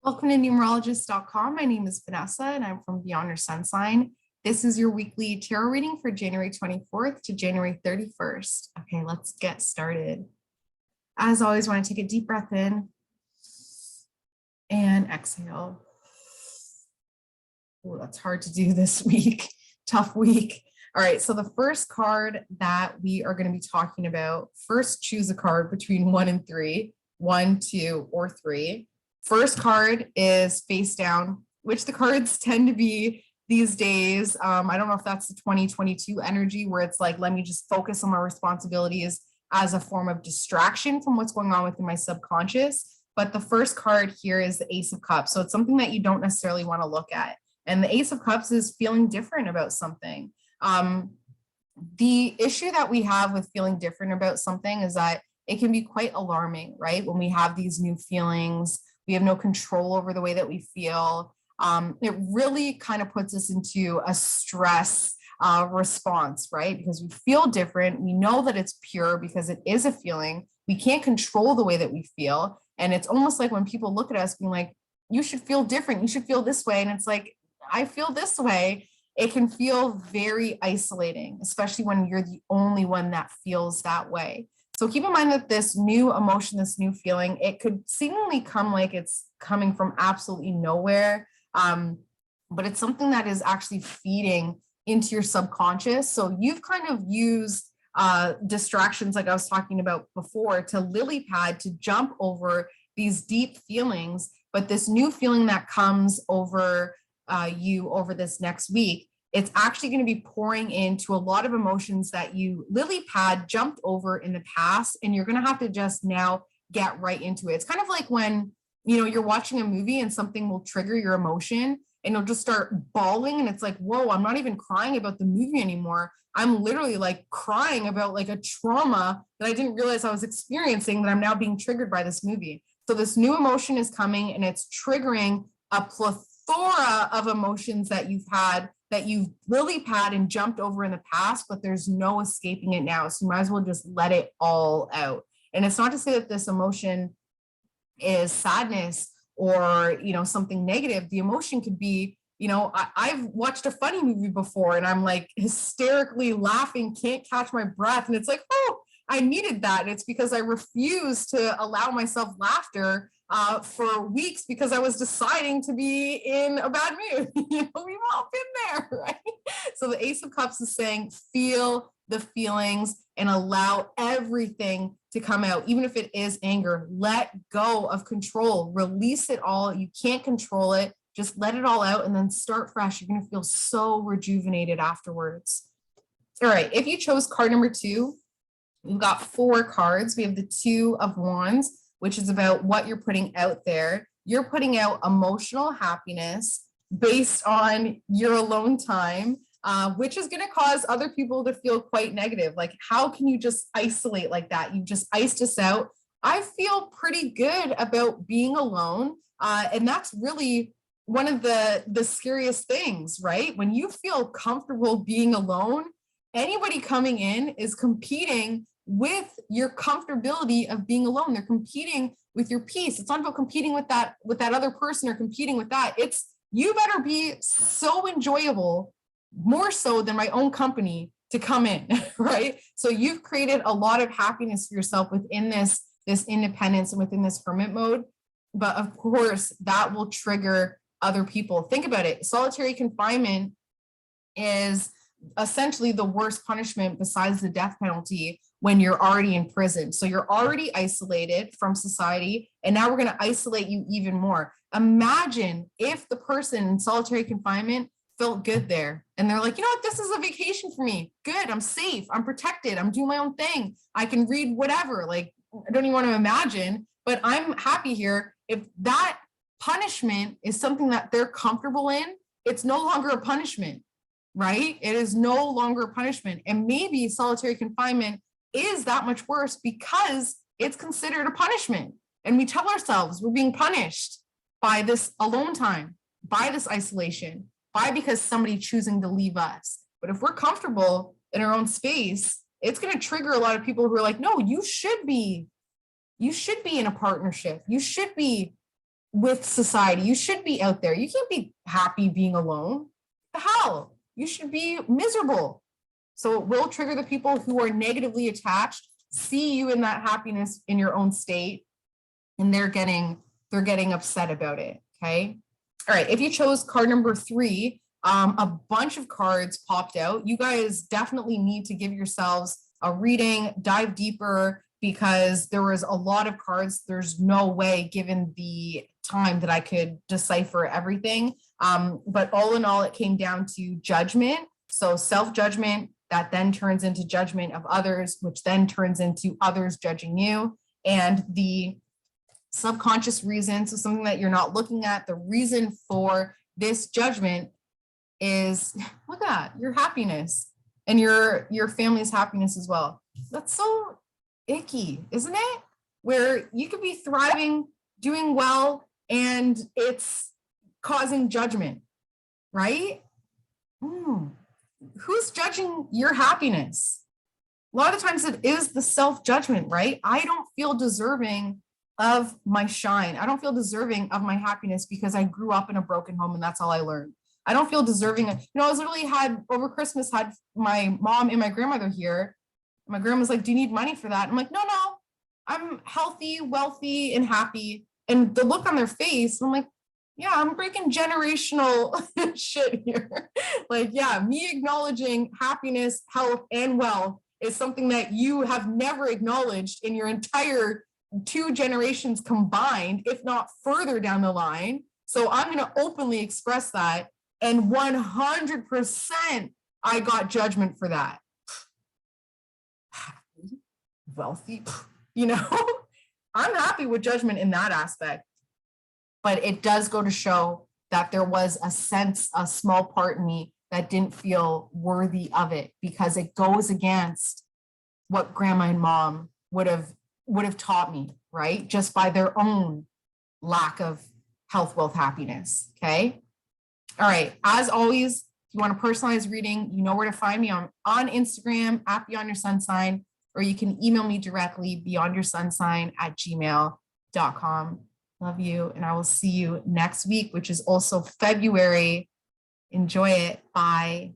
Welcome to numerologist.com. My name is Vanessa and I'm from Beyond Your Sun Sign. This is your weekly tarot reading for January 24th to January 31st. Okay, let's get started. As always, I want to take a deep breath in and exhale. Oh, that's hard to do this week. Tough week. All right, so the first card that we are going to be talking about, first choose a card between 1 and 3, 1, 2, or 3. First card is face down, which the cards tend to be these days. I don't know if that's the 2022 energy where it's like, let me just focus on my responsibilities as a form of distraction from what's going on within my subconscious. But the first card here is the Ace of Cups. So it's something that you don't necessarily want to look at. And the Ace of Cups is feeling different about something. The issue that we have with feeling different about something is that it can be quite alarming, right? When we have these new feelings, we have no control over the way that we feel. It really kind of puts us into a stress response, right? Because we feel different. We know that it's pure because it is a feeling. We can't control the way that we feel. And it's almost like when people look at us being like, you should feel different. You should feel this way. And it's like, I feel this way. It can feel very isolating, especially when you're the only one that feels that way. So keep in mind that this new emotion, this new feeling, it could seemingly come like it's coming from absolutely nowhere, but it's something that is actually feeding into your subconscious. So you've kind of used distractions like I was talking about before to lily pad to jump over these deep feelings, but this new feeling that comes over you over this next week, it's actually going to be pouring into a lot of emotions that you lily pad jumped over in the past, and you're going to have to just now get right into it. It's kind of like when, you're watching a movie and something will trigger your emotion and you'll just start bawling. And it's like, whoa, I'm not even crying about the movie anymore. I'm literally like crying about like a trauma that I didn't realize I was experiencing that I'm now being triggered by this movie. So this new emotion is coming and it's triggering a plethora of emotions that you've had, that you've lily pad and jumped over in the past, but there's no escaping it now. So you might as well just let it all out. And it's not to say that this emotion is sadness or, something negative. The emotion could be, I've watched a funny movie before and I'm like hysterically laughing, can't catch my breath. And it's like, oh, I needed that. And it's because I refused to allow myself laughter for weeks because I was deciding to be in a bad mood. We've all been there, right? So the Ace of Cups is saying, feel the feelings and allow everything to come out, even if it is anger. Let go of control, release it all. You can't control it. Just let it all out and then start fresh. You're going to feel so rejuvenated afterwards. All right, if you chose card number 2, we've got 4 cards. We have the 2 of Wands, which is about what you're putting out there. You're putting out emotional happiness based on your alone time, which is going to cause other people to feel quite negative. Like, how can you just isolate like that? You just iced us out. I feel pretty good about being alone. And that's really one of the scariest things, right? When you feel comfortable being alone, anybody coming in is competing with your comfortability of being alone. They're competing with your peace. It's not about competing with that other person or competing with that. It's, you better be so enjoyable, more so than my own company, to come in, right? So you've created a lot of happiness for yourself within this independence and within this hermit mode. But of course, that will trigger other people. Think about it. Solitary confinement is essentially the worst punishment besides the death penalty when you're already in prison. So you're already isolated from society, and now we're going to isolate you even more. Imagine if the person in solitary confinement felt good there and they're like, you know what, this is a vacation for me. Good, I'm safe, I'm protected, I'm doing my own thing, I can read whatever. Like, I don't even want to imagine, but I'm happy here. If that punishment is something that they're comfortable in, it's no longer a punishment, right? It is no longer a punishment. And maybe solitary confinement is that much worse because it's considered a punishment. And we tell ourselves we're being punished by this alone time, by this isolation, by because somebody choosing to leave us. But if we're comfortable in our own space, it's going to trigger a lot of people who are like, no, you should be in a partnership. You should be with society. You should be out there. You can't be happy being alone. The hell? You should be miserable. So it will trigger the people who are negatively attached, see you in that happiness in your own state, and they're getting upset about it. Okay. All right. If you chose card number 3, a bunch of cards popped out. You guys definitely need to give yourselves a reading, dive deeper, because there was a lot of cards. There's no way, given the time, that I could decipher everything. But all in all, it came down to judgment. So self-judgment, that then turns into judgment of others, which then turns into others judging you. And the subconscious reason, so something that you're not looking at, the reason for this judgment is, look at that, your happiness and your family's happiness as well. That's so icky, isn't it? Where you could be thriving, doing well, and it's causing judgment, right? Who's judging your happiness? A lot of times it is the self-judgment, right? I don't feel deserving of my shine. I don't feel deserving of my happiness because I grew up in a broken home and that's all I learned. I don't feel deserving of, I was literally over Christmas, had my mom and my grandmother here. My grandma's like, do you need money for that? I'm like, no, I'm healthy, wealthy, and happy. And the look on their face, I'm like, yeah, I'm breaking generational shit here. Like, yeah, me acknowledging happiness, health, and wealth is something that you have never acknowledged in your entire 2 generations combined, if not further down the line. So I'm going to openly express that. And 100% I got judgment for that. Wealthy, I'm happy with judgment in that aspect. But it does go to show that there was a small part in me that didn't feel worthy of it, because it goes against what grandma and mom would have taught me, right? Just by their own lack of health, wealth, happiness. Okay. All right. As always, if you want a personalized reading, you know where to find me on Instagram at Beyond Your Sun Sign, or you can email me directly, beyondyoursunsign@gmail.com. Love you. And I will see you next week, which is also February. Enjoy it. Bye.